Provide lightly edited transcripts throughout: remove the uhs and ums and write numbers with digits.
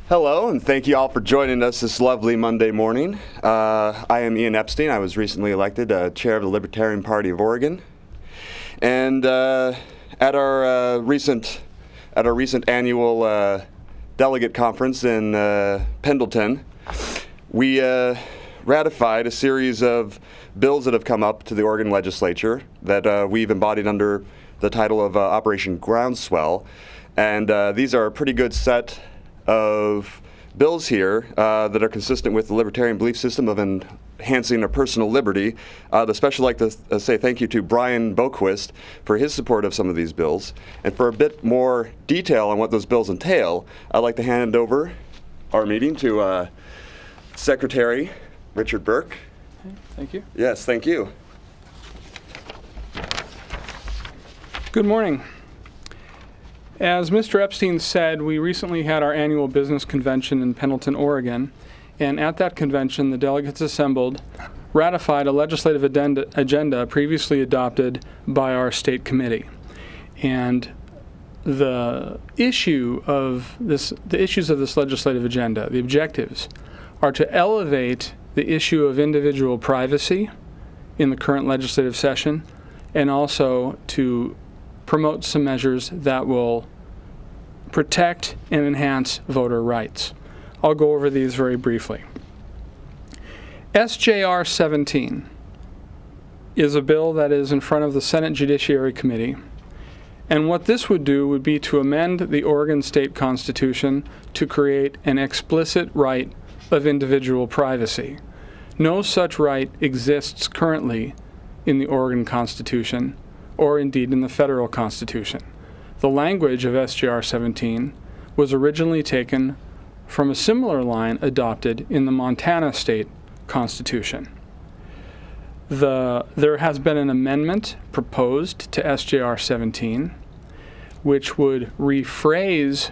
Hello, and thank you all for joining us this lovely Monday morning. I am Ian Epstein. I was recently elected chair of the Libertarian Party of Oregon. And at our recent annual delegate conference in Pendleton, we ratified a series of bills that have come up to the Oregon legislature that we've embodied under the title of Operation Groundswell. And these are a pretty good set of bills here that are consistent with the libertarian belief system of enhancing a personal liberty. I'd especially like to say thank you to Brian Boquist for his support of some of these bills. And for a bit more detail on what those bills entail, I'd like to hand over our meeting to Secretary Richard Burke. Okay, thank you. Yes, thank you. Good morning. As Mr. Epstein said, we recently had our annual business convention in Pendleton, Oregon, and at that convention, the delegates assembled ratified a legislative agenda previously adopted by our state committee. And the issues of this legislative agenda, the objectives, are to elevate the issue of individual privacy in the current legislative session, and also to promote some measures that will protect and enhance voter rights. I'll go over these very briefly. SJR 17 is a bill that is in front of the Senate Judiciary Committee, and what this would do would be to amend the Oregon State Constitution to create an explicit right of individual privacy. No such right exists currently in the Oregon Constitution, or indeed in the federal Constitution. The language of SJR 17 was originally taken from a similar line adopted in the Montana State Constitution. There has been an amendment proposed to SJR 17, which would rephrase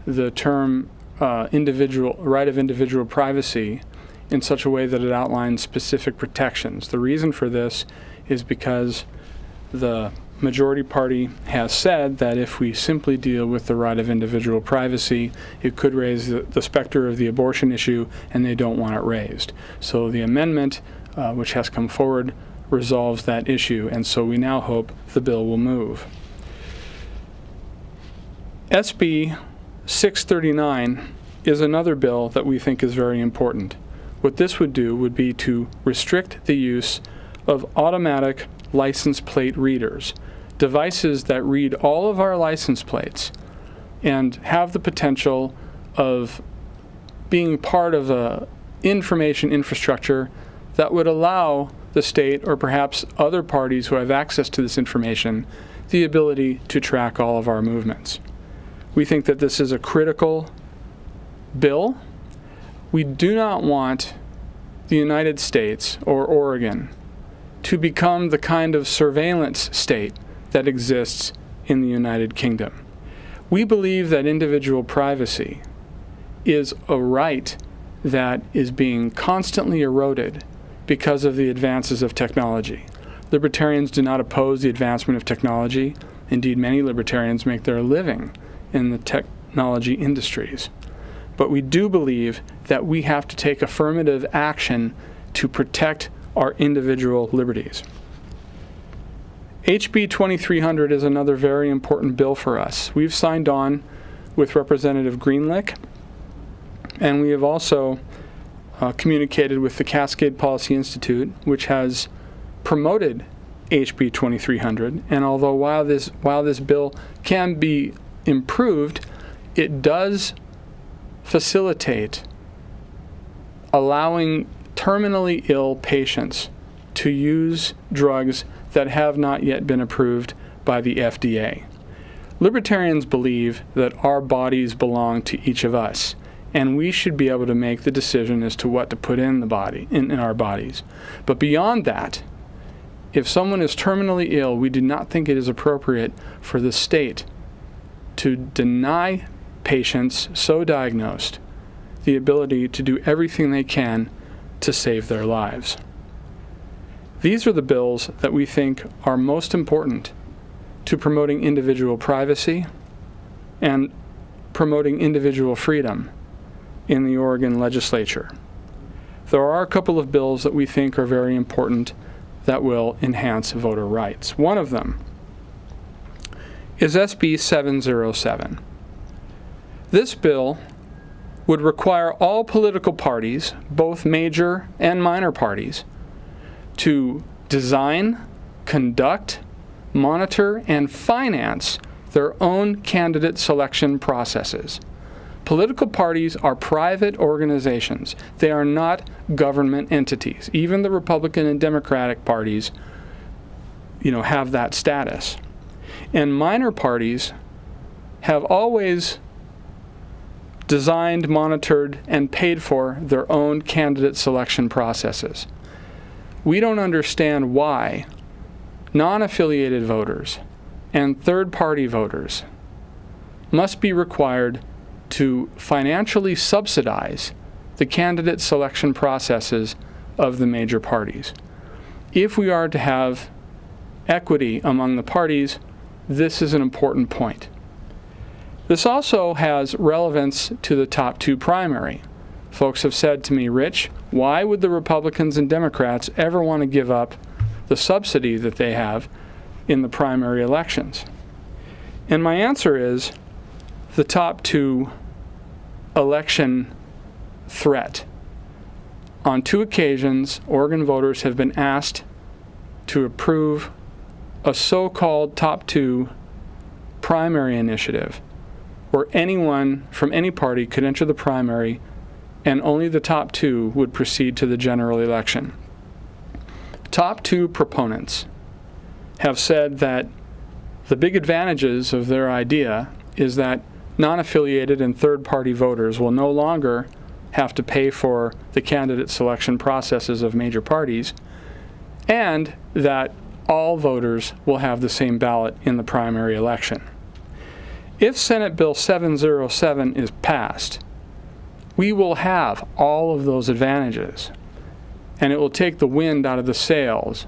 the term right of individual privacy in such a way that it outlines specific protections. The reason for this is because the majority party has said that if we simply deal with the right of individual privacy, it could raise the specter of the abortion issue, and they don't want it raised. So the amendment, which has come forward, resolves that issue, and so we now hope the bill will move. SB 639 is another bill that we think is very important. What this would do would be to restrict the use of automatic license plate readers, devices that read all of our license plates and have the potential of being part of a information infrastructure that would allow the state, or perhaps other parties who have access to this information, the ability to track all of our movements. We think that this is a critical bill. We do not want the United States or Oregon to become the kind of surveillance state that exists in the United Kingdom. We believe that individual privacy is a right that is being constantly eroded because of the advances of technology. Libertarians do not oppose the advancement of technology. Indeed, many libertarians make their living in the technology industries. But we do believe that we have to take affirmative action to protect our individual liberties. HB 2300 is another very important bill for us. We've signed on with Representative Greenlick, and we have also communicated with the Cascade Policy Institute, which has promoted HB 2300. And although while this bill can be improved, it does facilitate allowing terminally ill patients to use drugs that have not yet been approved by the FDA. Libertarians believe that our bodies belong to each of us, and we should be able to make the decision as to what to put in our bodies. But beyond that, if someone is terminally ill, we do not think it is appropriate for the state to deny patients so diagnosed the ability to do everything they can to save their lives. These are the bills that we think are most important to promoting individual privacy and promoting individual freedom in the Oregon legislature. There are a couple of bills that we think are very important that will enhance voter rights. One of them is SB 707. This bill would require all political parties, both major and minor parties, to design, conduct, monitor, and finance their own candidate selection processes. Political parties are private organizations. They are not government entities. Even the Republican and Democratic parties, have that status. And minor parties have always designed, monitored, and paid for their own candidate selection processes. We don't understand why non-affiliated voters and third-party voters must be required to financially subsidize the candidate selection processes of the major parties. If we are to have equity among the parties, this is an important point. This also has relevance to the top two primary. Folks have said to me, Rich, why would the Republicans and Democrats ever want to give up the subsidy that they have in the primary elections? And my answer is the top two election threat. On 2 occasions, Oregon voters have been asked to approve a so-called top 2 primary initiative where anyone from any party could enter the primary and only the top 2 would proceed to the general election. Top 2 proponents have said that the big advantages of their idea is that non-affiliated and third-party voters will no longer have to pay for the candidate selection processes of major parties, and that all voters will have the same ballot in the primary election. If Senate Bill 707 is passed, we will have all of those advantages, and it will take the wind out of the sails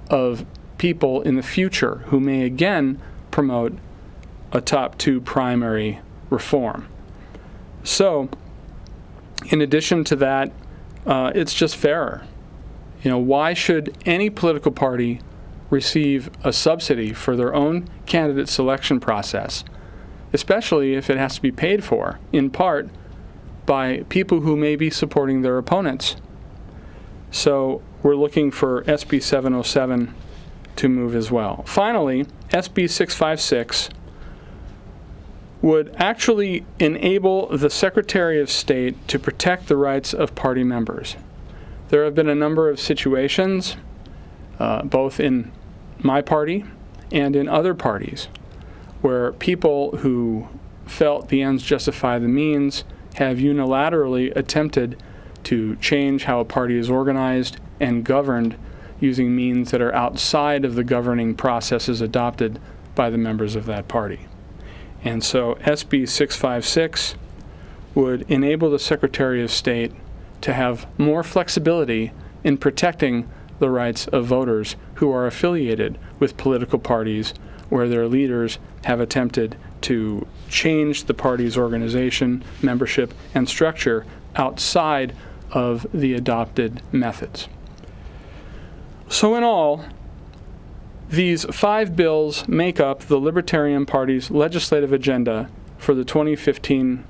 of people in the future who may again promote a top 2 primary reform. So, in addition to that, it's just fairer. Why should any political party receive a subsidy for their own candidate selection process, especially if it has to be paid for, in part, by people who may be supporting their opponents? So we're looking for SB 707 to move as well. Finally, SB 656 would actually enable the Secretary of State to protect the rights of party members. There have been a number of situations, both in my party and in other parties, where people who felt the ends justify the means have unilaterally attempted to change how a party is organized and governed using means that are outside of the governing processes adopted by the members of that party. And so SB 656 would enable the Secretary of State to have more flexibility in protecting the rights of voters who are affiliated with political parties where their leaders have attempted to change the party's organization, membership, and structure outside of the adopted methods. So in all, these 5 bills make up the Libertarian Party's legislative agenda for the 2015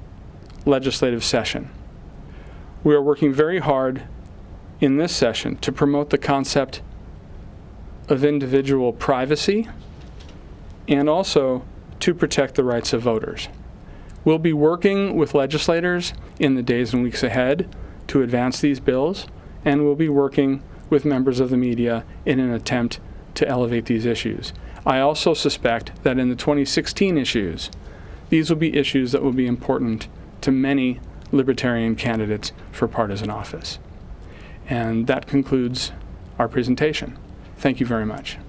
legislative session. We are working very hard in this session to promote the concept of individual privacy and also to protect the rights of voters. We'll be working with legislators in the days and weeks ahead to advance these bills, and we'll be working with members of the media in an attempt to elevate these issues. I also suspect that in the 2016 issues, these will be issues that will be important to many Libertarian candidates for partisan office. And that concludes our presentation. Thank you very much.